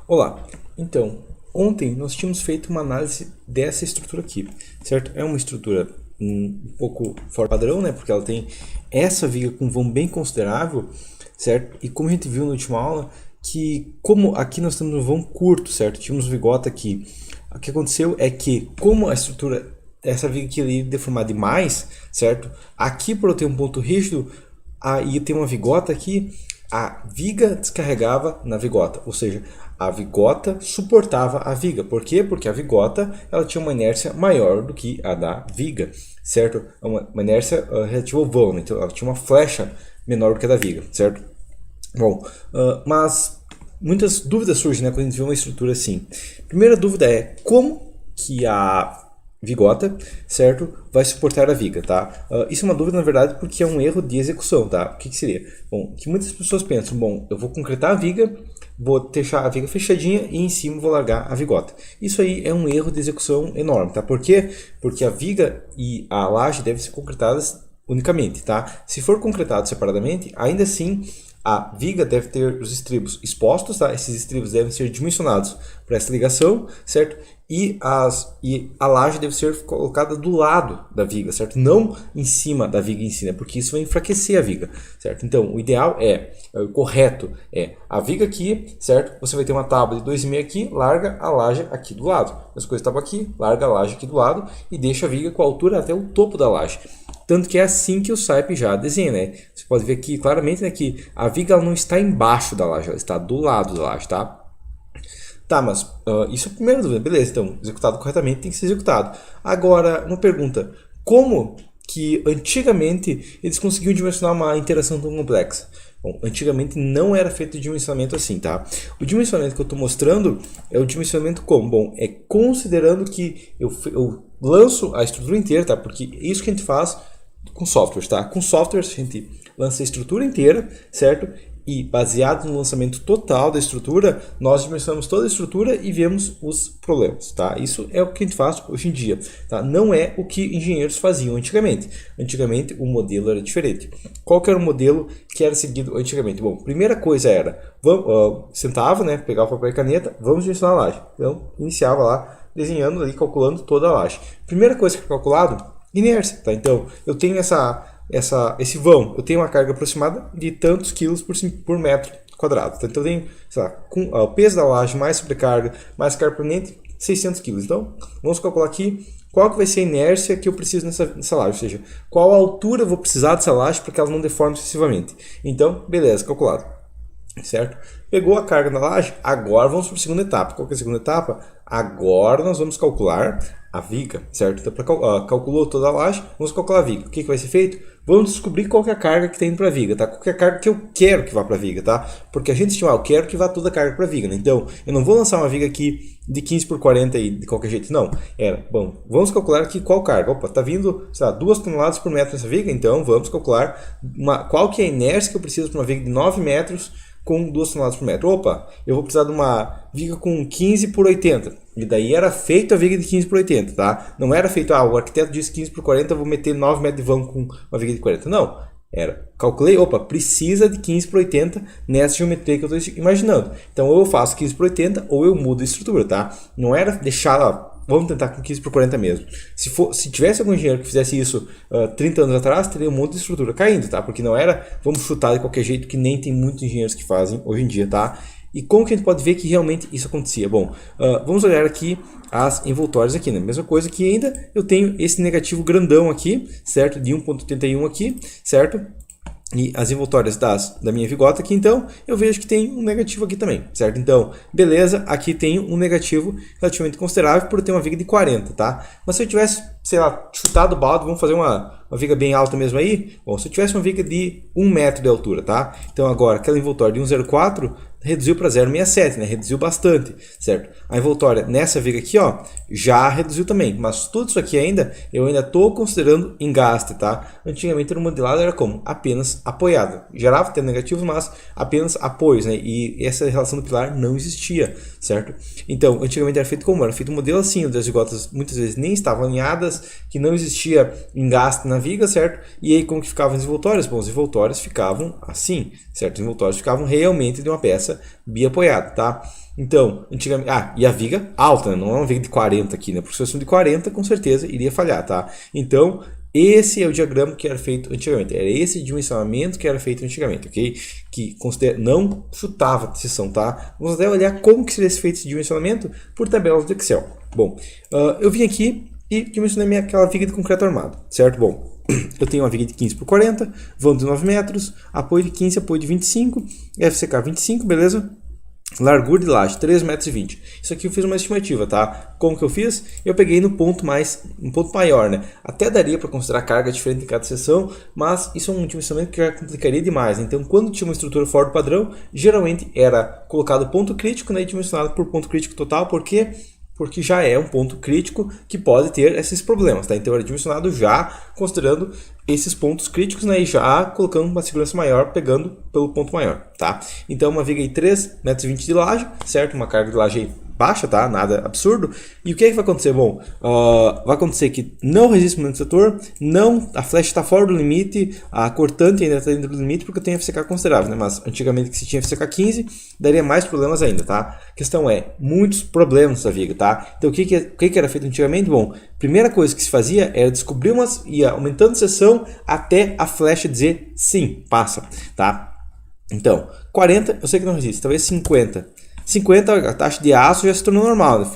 Olá, então, ontem nós tínhamos feito uma análise dessa estrutura aqui, certo? É uma estrutura um pouco fora padrão, né? Porque ela tem essa viga com vão bem considerável, certo? E como a gente viu na última aula, que como aqui nós temos um vão curto, certo? Tínhamos vigota aqui. O que aconteceu é que, como a estrutura, essa viga aqui ia deformar demais, certo? Aqui, por eu ter um ponto rígido, aí tem uma vigota aqui, a viga descarregava na vigota, ou seja, a vigota suportava a viga. Por quê? Porque a vigota ela tinha uma inércia maior do que a da viga, certo? Uma inércia relativa ao vão, né? Então ela tinha uma flecha menor do que a da viga, certo? Bom, mas muitas dúvidas surgem, né, quando a gente vê uma estrutura assim. Primeira dúvida é como que a vigota, certo, vai suportar a viga, tá? Isso é uma dúvida, na verdade, porque é um erro de execução, tá? O que seria? Bom, que muitas pessoas pensam, bom, eu vou concretar a viga, vou deixar a viga fechadinha e em cima vou largar a vigota. Isso aí é um erro de execução enorme, tá? Por quê? Porque a viga e a laje devem ser concretadas unicamente, tá? Se for concretado separadamente, ainda assim a viga deve ter os estribos expostos, tá? Esses estribos devem ser dimensionados para essa ligação, certo? E a laje deve ser colocada do lado da viga, certo? Não em cima da viga em si, né? Porque isso vai enfraquecer a viga, certo? Então, o ideal o correto é a viga aqui, certo? Você vai ter uma tábua de 2,5 aqui, larga a laje aqui do lado. As coisas estavam aqui, larga a laje aqui do lado e deixa a viga com a altura até o topo da laje. Tanto que é assim que o SAIP já desenha, né? Você pode ver aqui claramente, né, que a viga ela não está embaixo da laje, ela está do lado da laje, tá? Tá, mas isso é a primeira dúvida. Beleza, então, executado corretamente tem que ser executado. Agora, uma pergunta. Como que antigamente eles conseguiam dimensionar uma interação tão complexa? Bom, antigamente não era feito dimensionamento assim, tá? O dimensionamento que eu estou mostrando é o dimensionamento como? Bom, é considerando que eu lanço a estrutura inteira, tá? Porque isso que a gente faz com softwares, tá? Com softwares a gente lança a estrutura inteira, certo? E baseado no lançamento total da estrutura, nós dimensionamos toda a estrutura e vemos os problemas, tá? Isso é o que a gente faz hoje em dia, tá? Não é o que engenheiros faziam antigamente. Antigamente o modelo era diferente. Qual que era o modelo que era seguido antigamente? Bom, primeira coisa era, sentava, né, pegava o papel e caneta, vamos dimensionar a laje. Então, iniciava lá, desenhando ali, calculando toda a laje. Primeira coisa que é calculado, inércia, tá? Então, eu tenho esse vão, eu tenho uma carga aproximada de tantos quilos por metro quadrado. Tá? Então eu tenho, sei lá, com o peso da laje mais sobrecarga, mais carga permanente, 600 quilos. Então vamos calcular aqui qual que vai ser a inércia que eu preciso nessa laje, ou seja, qual a altura eu vou precisar dessa laje para que ela não deforme excessivamente. Então, beleza, calculado. Certo? Pegou a carga na laje, agora vamos para a segunda etapa. Qual que é a segunda etapa? Agora nós vamos calcular a viga, certo? Então, calculou toda a laje, vamos calcular a viga. O que vai ser feito? Vamos descobrir qual que é a carga que tem para a viga, tá? Qual que é a carga que eu quero que vá para a viga, tá? Porque a gente estima, eu quero que vá toda a carga para a viga, né? Então, eu não vou lançar uma viga aqui de 15 por 40 e de qualquer jeito, não. Bom, vamos calcular aqui qual carga. Opa, tá vindo, sei lá, 2 toneladas por metro nessa viga, então vamos calcular qual que é a inércia que eu preciso para uma viga de 9 metros com 2 toneladas por metro. Opa, eu vou precisar de uma viga com 15 por 80. E daí era feito a viga de 15 por 80, tá? Não era feito, o arquiteto disse 15 por 40, eu vou meter 9 metros de vão com uma viga de 40. Não, calculei, precisa de 15 por 80 nessa geometria que eu estou imaginando. Então, ou eu faço 15 por 80 ou eu mudo a estrutura, tá? Não era deixar lá, vamos tentar com 15 por 40 mesmo. Se tivesse algum engenheiro que fizesse isso 30 anos atrás, teria um monte de estrutura caindo, tá? Porque não era, vamos chutar de qualquer jeito, que nem tem muitos engenheiros que fazem hoje em dia, tá? E como que a gente pode ver que realmente isso acontecia? Bom, vamos olhar aqui as envoltórias aqui, né? Mesma coisa que ainda eu tenho esse negativo grandão aqui, certo? De 1,81 aqui, certo? E as envoltórias da minha vigota aqui, então, eu vejo que tem um negativo aqui também, certo? Então, beleza, aqui tem um negativo relativamente considerável por ter uma viga de 40, tá? Mas se eu tivesse, sei lá, chutado o balde, vamos fazer uma viga bem alta mesmo aí? Bom, se eu tivesse uma viga de 1 metro de altura, tá? Então, agora, aquela envoltória de 1,04 reduziu para 0,67, né? Reduziu bastante, certo? A envoltória nessa viga aqui, ó, já reduziu também, mas tudo isso aqui eu ainda estou considerando engaste, tá? Antigamente no modelado era como? Apenas apoiado. Gerava até negativos, mas apenas apoios, né? E essa relação do pilar não existia, certo? Então, antigamente era feito como? Era feito um modelo assim, onde as vigotas muitas vezes nem estavam alinhadas, alinhadas, que não existia engaste na viga, certo? E aí como que ficavam os envoltórios? Bom, os envoltórios ficavam assim, certo? Os envoltórios ficavam realmente de uma peça biapoiada, tá? Então, antigamente... e a viga alta, né? Não é uma viga de 40 aqui, né? Porque se fosse de 40, com certeza iria falhar, tá? Então, esse é o diagrama que era feito antigamente. Era esse dimensionamento que era feito antigamente, ok? Que não chutava a seção, tá? Vamos até olhar como que seria feito esse dimensionamento por tabelas do Excel. Bom, eu vim aqui e dimensionei aquela viga de concreto armado, certo? Bom, eu tenho uma viga de 15 por 40, vão de 9 metros, apoio de 15, apoio de 25, FCK 25, beleza? Largura de laje, 3,20 metros. Isso aqui eu fiz uma estimativa, tá? Como que eu fiz? Eu peguei um ponto maior, né? Até daria para considerar carga diferente em cada seção, mas isso é um dimensionamento que já complicaria demais. Então, quando tinha uma estrutura fora do padrão, geralmente era colocado ponto crítico, né, e dimensionado por ponto crítico total, porque já é um ponto crítico que pode ter esses problemas, tá? Então, era dimensionado já considerando esses pontos críticos, né, e já colocando uma segurança maior, pegando pelo ponto maior, tá? Então, uma viga aí 3,20 metros de laje, certo? Uma carga de laje aí baixa, tá? Nada absurdo. E o que é que vai acontecer? Bom, vai acontecer que não resiste muito no setor, a flecha está fora do limite, a cortante ainda está dentro do limite porque eu tenho FCK considerável, né? Mas antigamente que se tinha FCK 15, daria mais problemas ainda, tá? A questão é, muitos problemas nessa viga, tá? Então o que era feito antigamente? Bom, primeira coisa que se fazia era descobrir ia aumentando a seção até a flecha dizer sim, passa, tá? Então, 40 eu sei que não resiste, talvez 50. 50, a taxa de aço já se tornou normal, né?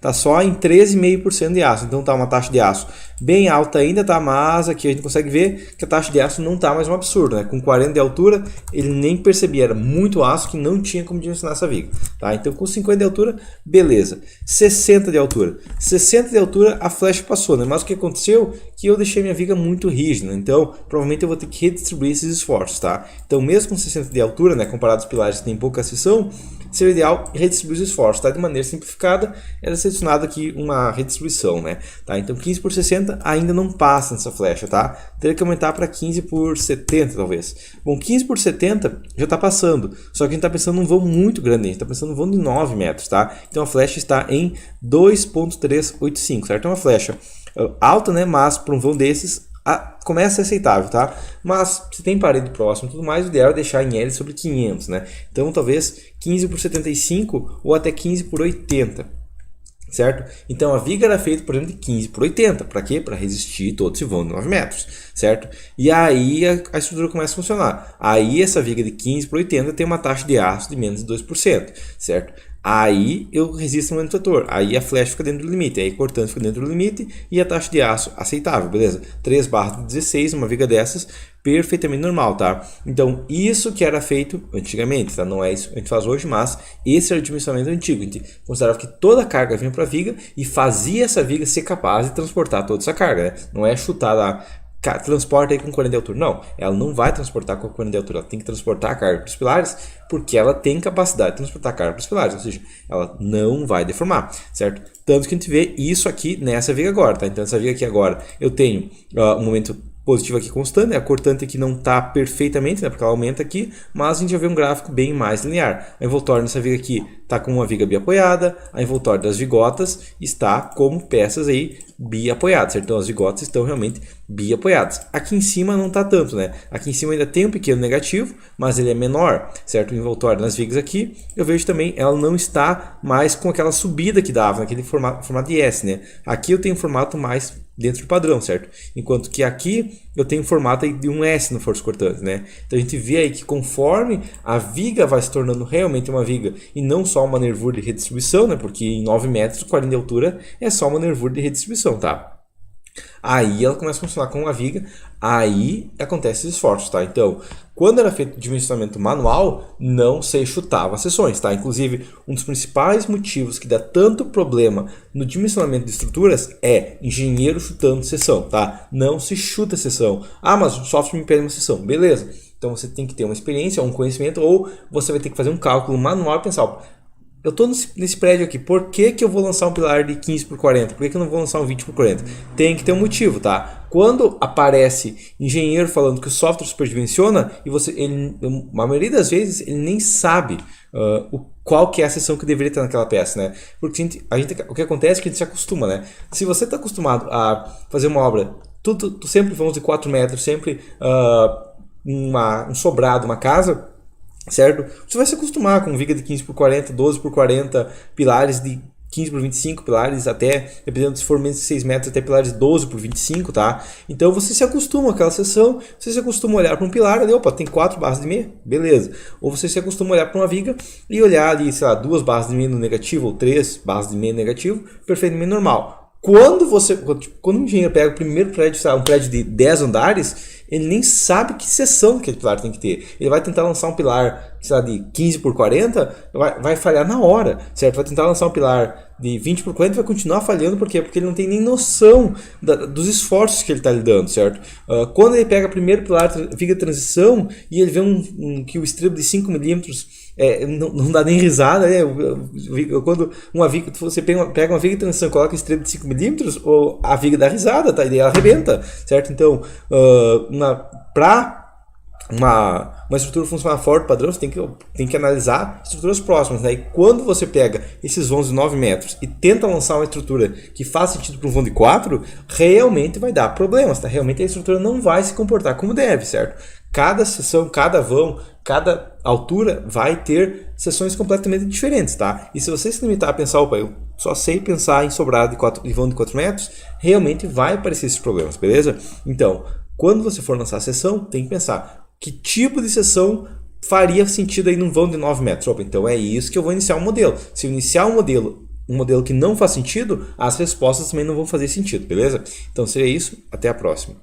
Tá só em 13,5% de aço, então tá uma taxa de aço bem alta ainda, tá? Mas aqui a gente consegue ver que a taxa de aço não tá mais um absurdo, né? Com 40 de altura, ele nem percebia, era muito aço que não tinha como dimensionar essa viga, tá? Então com 50 de altura, beleza. 60 de altura. 60 de altura a flecha passou, né? Mas o que aconteceu? Que eu deixei minha viga muito rígida, então provavelmente eu vou ter que redistribuir esses esforços, tá? Então mesmo com 60 de altura, né? Comparado aos pilares que tem pouca seção, seria ideal redistribuir os esforços, tá? De maneira simplificada, era selecionado aqui uma redistribuição, né? Tá? Então 15 por 60 ainda não passa nessa flecha, tá? Teria que aumentar para 15 por 70 talvez. Bom, 15 por 70 já está passando, só que a gente está pensando num voo muito grande, a gente está pensando num voo de 9 metros, tá? Então a flecha está em 2.385, certo? É uma flecha alta, né? Mas para um voo desses começa a ser aceitável, tá? Mas se tem parede próxima e tudo mais, o ideal é deixar em L sobre 500, né? Então talvez 15 por 75 ou até 15 por 80, certo? Então a viga era feita, por exemplo, de 15 por 80. Para quê? Para resistir todo esse vão de 9 metros, certo? E aí a estrutura começa a funcionar. Aí essa viga de 15 por 80 tem uma taxa de aço de menos de 2%, certo? Aí eu resisto no setor, aí a flecha fica dentro do limite, aí a cortante fica dentro do limite e a taxa de aço aceitável, beleza? 3/16, uma viga dessas, perfeitamente normal, tá? Então isso que era feito antigamente, tá? Não é isso que a gente faz hoje, mas esse era o dimensionamento antigo. A gente considerava que toda a carga vinha para a viga e fazia essa viga ser capaz de transportar toda essa carga, né? Não é chutar lá, transporta aí com 40 de altura. Não, ela não vai transportar com 40 de altura, ela tem que transportar a carga para os pilares, porque ela tem capacidade de transportar a carga para os pilares, ou seja, ela não vai deformar, certo? Tanto que a gente vê isso aqui nessa viga agora, tá? Então essa viga aqui agora, eu tenho um momento positivo aqui constante, né? A cortante aqui não está perfeitamente, né? Porque ela aumenta aqui, mas a gente já vê um gráfico bem mais linear. A envoltória nessa viga aqui está com uma viga biapoiada, a envoltória das vigotas está como peças aí biapoiadas, certo? Então as vigotas estão realmente biapoiadas. Aqui em cima não está tanto, né? Aqui em cima ainda tem um pequeno negativo, mas ele é menor, certo? O envoltório nas vigas aqui, eu vejo também, ela não está mais com aquela subida que dava, naquele formato de S, né? Aqui eu tenho um formato mais dentro do padrão, certo? Enquanto que aqui eu tenho um formato aí de um S no força cortante, né? Então a gente vê aí que conforme a viga vai se tornando realmente uma viga e não só uma nervura de redistribuição, né? Porque em 9 metros, 40 de altura é só uma nervura de redistribuição, tá? Aí ela começa a funcionar com uma viga, aí acontece os esforços, tá? Então, quando era feito dimensionamento manual, não se chutava as seções, tá? Inclusive, um dos principais motivos que dá tanto problema no dimensionamento de estruturas é engenheiro chutando seção, tá? Não se chuta a seção. Ah, mas o software me pede uma seção. Beleza. Então, você tem que ter uma experiência, um conhecimento, ou você vai ter que fazer um cálculo manual e pensar, eu estou nesse prédio aqui, por que eu vou lançar um pilar de 15 por 40? Por que eu não vou lançar um 20 por 40? Tem que ter um motivo, tá? Quando aparece engenheiro falando que o software superdimensiona, e a maioria das vezes ele nem sabe qual que é a seção que deveria ter naquela peça, né? Porque o que acontece é que a gente se acostuma, né? Se você está acostumado a fazer uma obra, tu sempre vamos de 4 metros, sempre um sobrado, uma casa, certo? Você vai se acostumar com viga de 15 por 40, 12 por 40, pilares de 15 por 25, pilares até, dependendo se for menos de 6 metros, até pilares de 12 por 25, tá? Então você se acostuma àquela seção, você se acostuma a olhar para um pilar, ali, opa, tem 4 barras de meia, beleza. Ou você se acostuma a olhar para uma viga e olhar ali, sei lá, 2 barras de meia no negativo, ou 3 barras de meia no negativo, perfeitamente normal. Quando um engenheiro pega o primeiro prédio, sabe, um prédio de 10 andares, ele nem sabe que seção aquele pilar tem que ter. Ele vai tentar lançar um pilar, sei lá, de 15 por 40, vai falhar na hora, certo? Vai tentar lançar um pilar de 20 por 40 e vai continuar falhando, por quê? Porque ele não tem nem noção dos esforços que ele está lidando, certo? Quando ele pega o primeiro pilar, viga de transição, e ele vê que o estribo de 5 milímetros não dá nem risada, né? Quando você pega uma viga de transição e coloca um estribo de 5 milímetros, a viga dá risada, tá? E daí ela arrebenta, certo? Então, para uma estrutura funcionar fora do padrão, você tem que analisar estruturas próximas, né? E quando você pega esses vãos de 9 metros e tenta lançar uma estrutura que faz sentido para um vão de 4, realmente vai dar problemas, tá? Realmente a estrutura não vai se comportar como deve, certo? Cada seção, cada vão, cada altura vai ter seções completamente diferentes, tá? E se você se limitar a pensar, opa, eu só sei pensar em sobrado de vão de 4 metros, realmente vai aparecer esses problemas, beleza? Então, quando você for lançar a seção, tem que pensar que tipo de seção faria sentido aí num vão de 9 metros. Opa, então é isso que eu vou iniciar um modelo. Se eu iniciar um modelo que não faz sentido, as respostas também não vão fazer sentido, beleza? Então seria isso, até a próxima.